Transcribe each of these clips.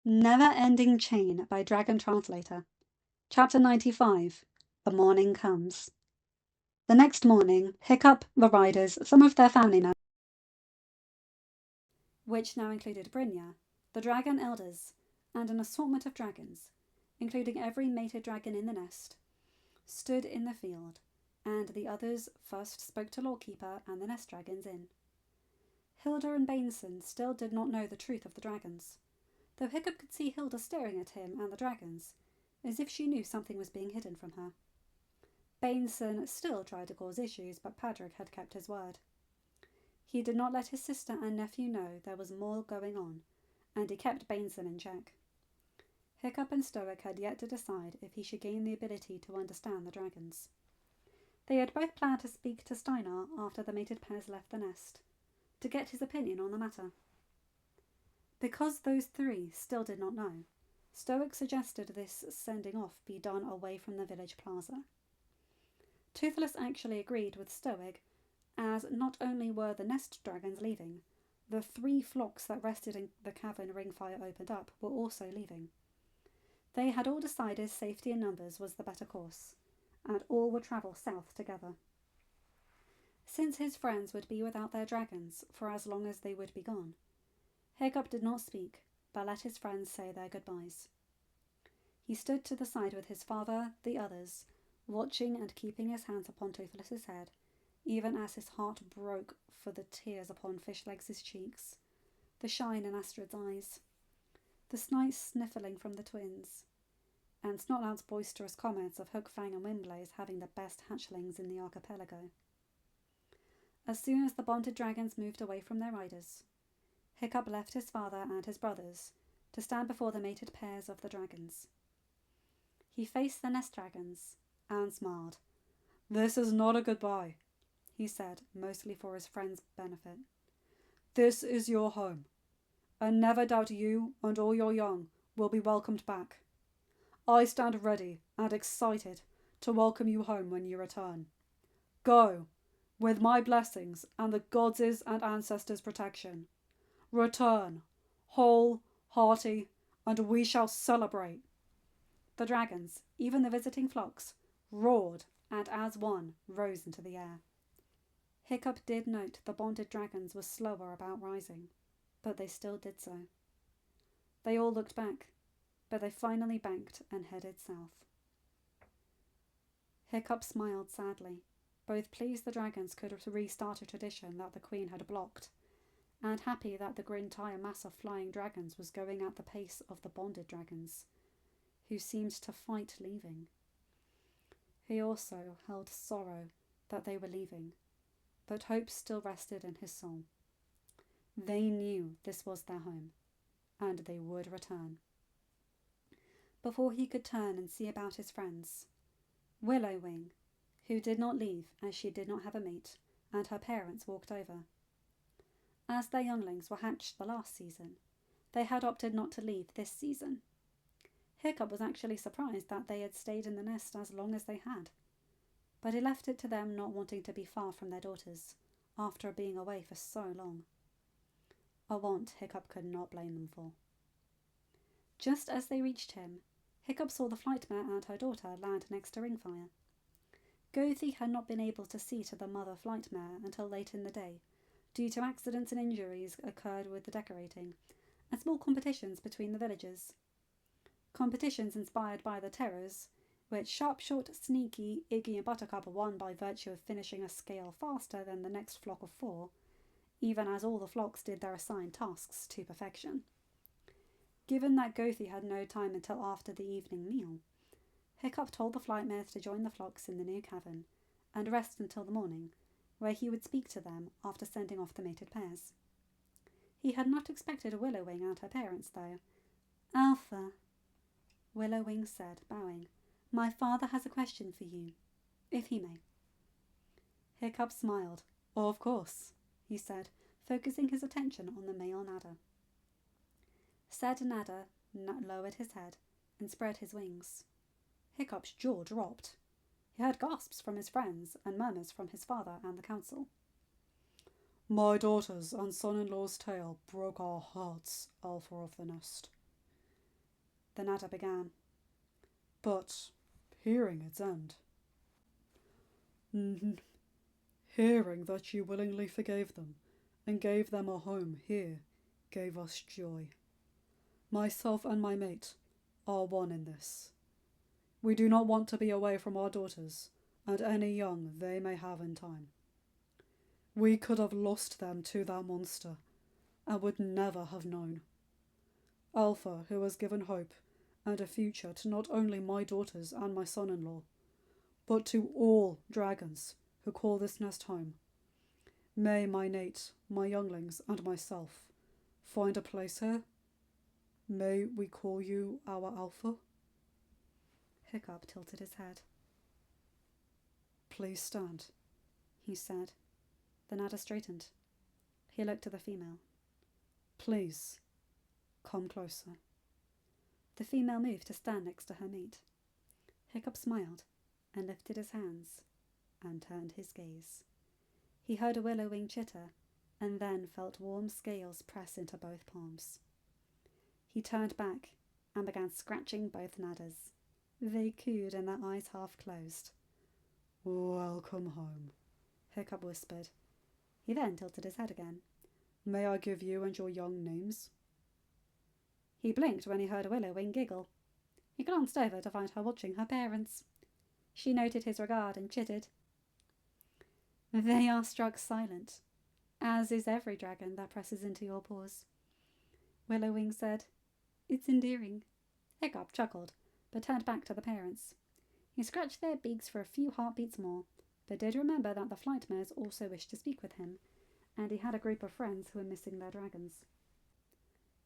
Neverending Chain by Dragon Translator. Chapter 95. The Morning Comes. The next morning, Hiccup, the riders, some of their family members, which now included Brynja, the dragon elders, and an assortment of dragons, including every mated dragon in the nest, stood in the field, and the others first spoke to Lawkeeper and the nest dragons in. Hilda and Bainson still did not know the truth of the dragons, though Hiccup could see Hilda staring at him and the dragons, as if she knew something was being hidden from her. Bainson still tried to cause issues, but Padrick had kept his word. He did not let his sister and nephew know there was more going on, and he kept Bainson in check. Hiccup and Stoic had yet to decide if he should gain the ability to understand the dragons. They had both planned to speak to Steinar after the mated pairs left the nest, to get his opinion on the matter. Because those three still did not know, Stoic suggested this sending off be done away from the village plaza. Toothless actually agreed with Stoic, as not only were the nest dragons leaving, the 3 flocks that rested in the cavern Ringfire opened up were also leaving. They had all decided safety in numbers was the better course, and all would travel south together. Since his friends would be without their dragons for as long as they would be gone, Hiccup did not speak, but let his friends say their goodbyes. He stood to the side with his father, the others, watching and keeping his hands upon Toothless's head, even as his heart broke for the tears upon Fishlegs' cheeks, the shine in Astrid's eyes, the nice sniffling from the twins, and Snotlout's boisterous comments of Hookfang and Windblaze having the best hatchlings in the archipelago. As soon as the bonded dragons moved away from their riders, Hiccup left his father and his brothers to stand before the mated pairs of the dragons. He faced the nest dragons and smiled. "This is not a goodbye," he said, mostly for his friend's benefit. "This is your home, and never doubt you and all your young will be welcomed back. I stand ready and excited to welcome you home when you return. Go, with my blessings and the gods' and ancestors' protection. Return, whole, hearty, and we shall celebrate." The dragons, even the visiting flocks, roared and as one rose into the air. Hiccup did note the bonded dragons were slower about rising, but they still did so. They all looked back, but they finally banked and headed south. Hiccup smiled sadly, both pleased the dragons could restart a tradition that the Queen had blocked, and happy that the entire mass of flying dragons was going at the pace of the bonded dragons, who seemed to fight leaving. He also held sorrow that they were leaving, but hope still rested in his soul. They knew this was their home, and they would return. Before he could turn and see about his friends, Willowwing, who did not leave as she did not have a mate, and her parents walked over. As their younglings were hatched the last season, they had opted not to leave this season. Hiccup was actually surprised that they had stayed in the nest as long as they had, but he left it to them not wanting to be far from their daughters, after being away for so long. A want Hiccup could not blame them for. Just as they reached him, Hiccup saw the Flightmare and her daughter land next to Ringfire. Gothi had not been able to see to the mother Flightmare until late in the day, due to accidents and injuries occurred with the decorating, and small competitions between the villagers. Competitions inspired by the terrors, which Sharp, Short, Sneaky, Iggy and Buttercup won by virtue of finishing a scale faster than the next flock of 4, even as all the flocks did their assigned tasks to perfection. Given that Gothi had no time until after the evening meal, Hiccup told the Flightmares to join the flocks in the new cavern, and rest until the morning, where he would speak to them after sending off the mated pairs. He had not expected Willowwing and her parents, though. "Alpha," Willowwing said, bowing, "my father has a question for you, if he may." Hiccup smiled. "Of course," he said, focusing his attention on the male Nada. Said Nada lowered his head and spread his wings. Hiccup's jaw dropped. He heard gasps from his friends and murmurs from his father and the council. "My daughter's and son-in-law's tale broke our hearts, Alpha of the Nest," the Nada began. But, hearing its end. Hearing that you willingly forgave them and gave them a home here gave us joy. Myself and my mate are one in this. We do not want to be away from our daughters and any young they may have in time. We could have lost them to that monster and would never have known. Alpha, who has given hope and a future to not only my daughters and my son-in-law, but to all dragons who call this nest home. May my Nate, my younglings, and myself find a place here. May we call you our Alpha? Hiccup tilted his head. Please stand, he said. The Nada straightened. He looked to the female. Please, come closer. The female moved to stand next to her mate. Hiccup smiled and lifted his hands and turned his gaze. He heard a willow wing chitter and then felt warm scales press into both palms. He turned back and began scratching both Nadas. They cooed and their eyes half closed. Welcome home, Hiccup whispered. He then tilted his head again. May I give you and your young names? He blinked when he heard a willow wing giggle. He glanced over to find her watching her parents. She noted his regard and chittered. They are struck silent, as is every dragon that presses into your paws. Willowwing said, It's endearing. Hiccup chuckled, but turned back to the parents. He scratched their beaks for a few heartbeats more, but did remember that the flight mares also wished to speak with him, and he had a group of friends who were missing their dragons.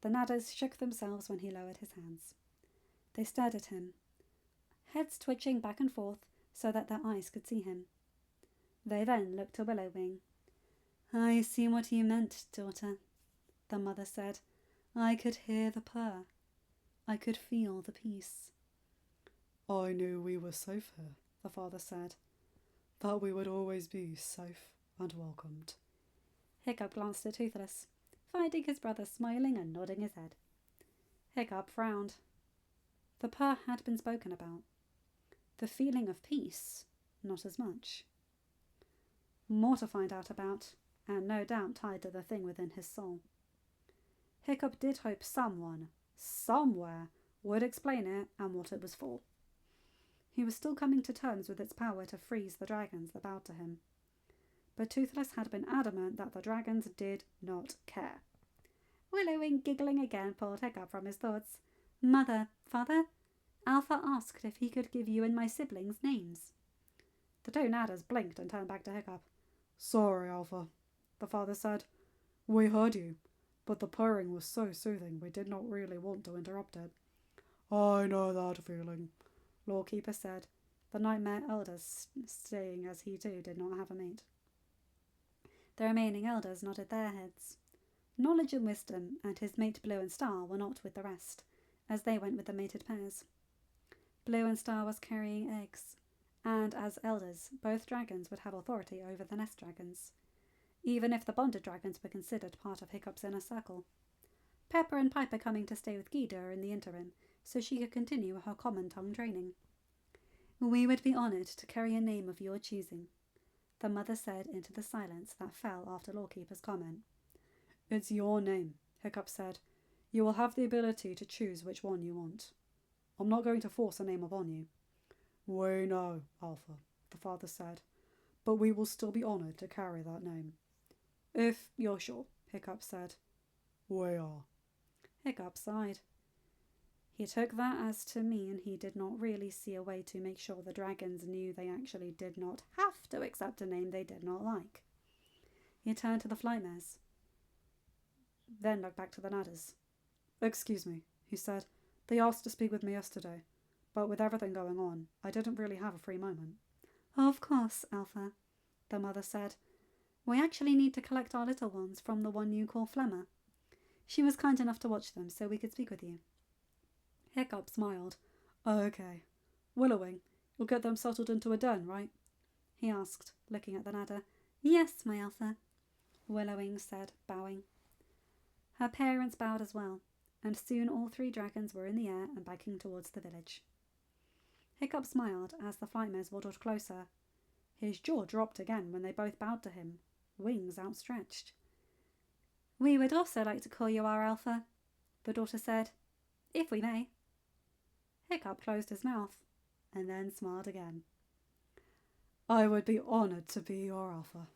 The Nadas shook themselves when he lowered his hands. They stared at him, heads twitching back and forth so that their eyes could see him. They then looked to Willowwing. I see what you meant, daughter, the mother said. I could hear the purr. I could feel the peace. I knew we were safe here, the father said, that we would always be safe and welcomed. Hiccup glanced at Toothless, finding his brother smiling and nodding his head. Hiccup frowned. The purr had been spoken about. The feeling of peace, not as much. More to find out about, and no doubt tied to the thing within his soul. Hiccup did hope someone, somewhere, would explain it and what it was for. He was still coming to terms with its power to freeze the dragons that bowed to him. But Toothless had been adamant that the dragons did not care. Willowwing, giggling again, pulled Hiccup from his thoughts. Mother, father, Alpha asked if he could give you and my siblings names. The two Nadas blinked and turned back to Hiccup. Sorry, Alpha, the father said. We heard you, but the purring was so soothing we did not really want to interrupt it. I know that feeling, Lawkeeper said, the nightmare elders staying as he too did not have a mate. The remaining elders nodded their heads. Knowledge and Wisdom and his mate Blue and Star were not with the rest, as they went with the mated pairs. Blue and Star was carrying eggs, and as elders, both dragons would have authority over the nest dragons, even if the bonded dragons were considered part of Hiccup's inner circle. Pepper and Piper coming to stay with Gida in the interim, so she could continue her common tongue training. We would be honoured to carry a name of your choosing, the mother said into the silence that fell after Lawkeeper's comment. It's your name, Hiccup said. You will have the ability to choose which one you want. I'm not going to force a name upon you. We know, Alpha, the father said, but we will still be honoured to carry that name. If you're sure, Hiccup said. We are. Hiccup sighed. He took that as to mean he did not really see a way to make sure the dragons knew they actually did not have to accept a name they did not like. He turned to the flymares, then looked back to the Nadas. Excuse me, he said. They asked to speak with me yesterday, but with everything going on, I didn't really have a free moment. Of course, Alpha, the mother said. We actually need to collect our little ones from the one you call Flemmer. She was kind enough to watch them so we could speak with you. Hiccup smiled. Okay. Willowwing, you'll get them settled into a den, right? He asked, looking at the Nada. Yes, my Alpha, Willowwing said, bowing. Her parents bowed as well, and soon all 3 dragons were in the air and biking towards the village. Hiccup smiled as the flightmares waddled closer. His jaw dropped again when they both bowed to him, wings outstretched. "We would also like to call you our Alpha," the daughter said, "if we may." Hiccup closed his mouth and then smiled again. "I would be honoured to be your Alpha."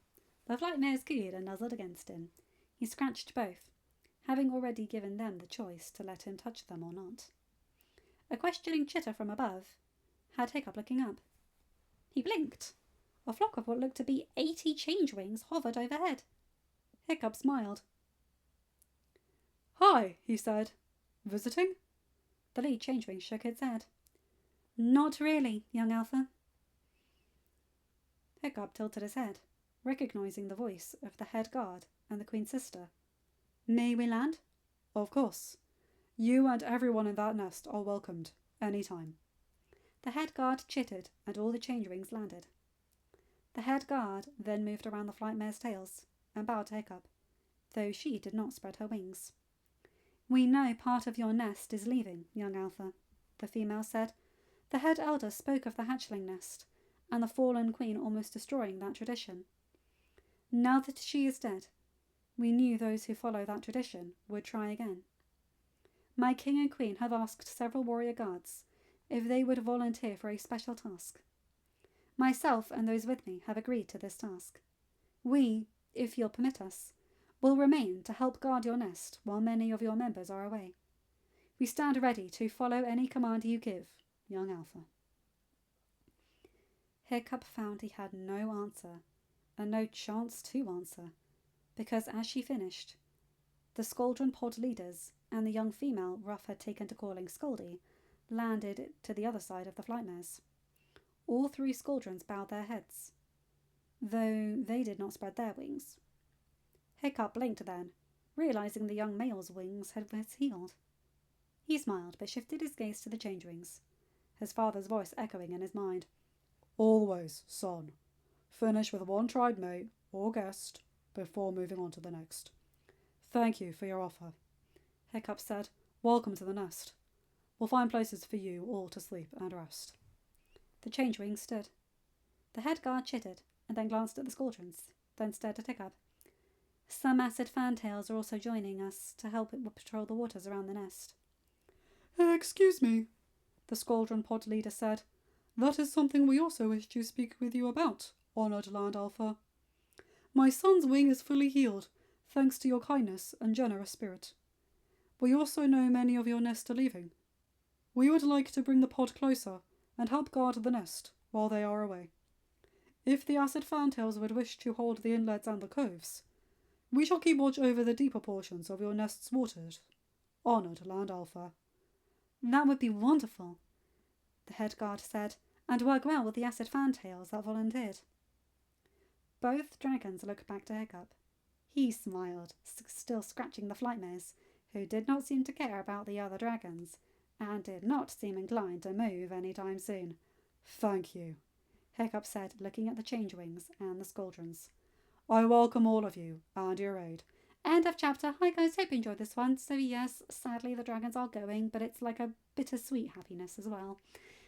The flightmares cooed and nuzzled against him. He scratched both, having already given them the choice to let him touch them or not. A questioning chitter from above had Hiccup looking up. He blinked. A flock of what looked to be 80 change-wings hovered overhead. Hiccup smiled. "Hi," he said. "Visiting?" The lead change-wing shook its head. "Not really, young Alpha." Hiccup tilted his head, recognising the voice of the head guard and the Queen's sister. "May we land?" "Of course. You and everyone in that nest are welcomed, any time." The head guard chittered and all the change-wings landed. The head guard then moved around the flightmares' tails and bowed to Hiccup, though she did not spread her wings. "We know part of your nest is leaving, young Alpha," the female said. The head elder spoke of the hatchling nest and the fallen queen almost destroying that tradition. "Now that she is dead, we knew those who follow that tradition would try again. My king and queen have asked several warrior guards if they would volunteer for a special task. Myself and those with me have agreed to this task. We, if you'll permit us, will remain to help guard your nest while many of your members are away. We stand ready to follow any command you give, young Alpha." Hiccup found he had no answer, and no chance to answer, because as she finished, the Squadron pod leaders and the young female Ruff had taken to calling Scoldy landed to the other side of the flightmares. All 3 squadrons bowed their heads, though they did not spread their wings. Hiccup blinked then, realising the young male's wings had healed. He smiled, but shifted his gaze to the change-wings, his father's voice echoing in his mind. "Always, son. Finish with one tried mate or guest before moving on to the next." "Thank you for your offer," Hiccup said. "Welcome to the nest. We'll find places for you all to sleep and rest." The change-wings stood. The head guard chittered and then glanced at the squadrons, then stared at Hiccup. "Some acid fantails are also joining us to help it patrol the waters around the nest." "Excuse me," the squadron pod leader said. "That is something we also wish to speak with you about, honoured Land Alpha. My son's wing is fully healed, thanks to your kindness and generous spirit. We also know many of your nest are leaving. We would like to bring the pod closer and help guard the nest while they are away. If the acid fantails would wish to hold the inlets and the coves, we shall keep watch over the deeper portions of your nest's waters, honoured Land Alpha." "That would be wonderful," the head guard said, "and work well with the acid fantails that volunteered." Both dragons looked back to Hiccup. He smiled, still scratching the flightmares, who did not seem to care about the other dragons, and did not seem inclined to move any time soon. "Thank you," Hiccup said, looking at the change-wings and the squadrons. "I welcome all of you and your aid." End of chapter. Hi guys, hope you enjoyed this one. So yes, sadly the dragons are going, but it's like a bittersweet happiness as well.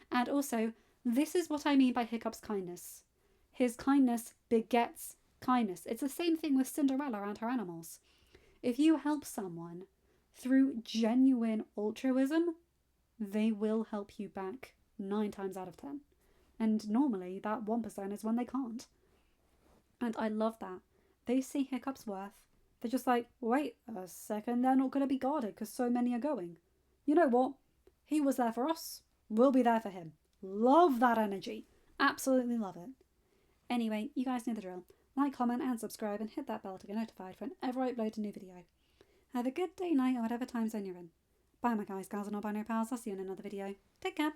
And also, this is what I mean by Hiccup's kindness. His kindness begets kindness. It's the same thing with Cinderella and her animals. If you help someone through genuine altruism, they will help you back 9 times out of 10. And normally that 1% is when they can't. And I love that. They see Hiccup's worth. They're just like, wait a second, they're not going to be guarded because so many are going. You know what? He was there for us. We'll be there for him. Love that energy. Absolutely love it. Anyway, you guys know the drill. Like, comment and subscribe and hit that bell to get notified whenever I upload a new video. Have a good day, night, or whatever time zone you're in. Bye my guys, gals and non-binary pals. I'll see you in another video. Take care.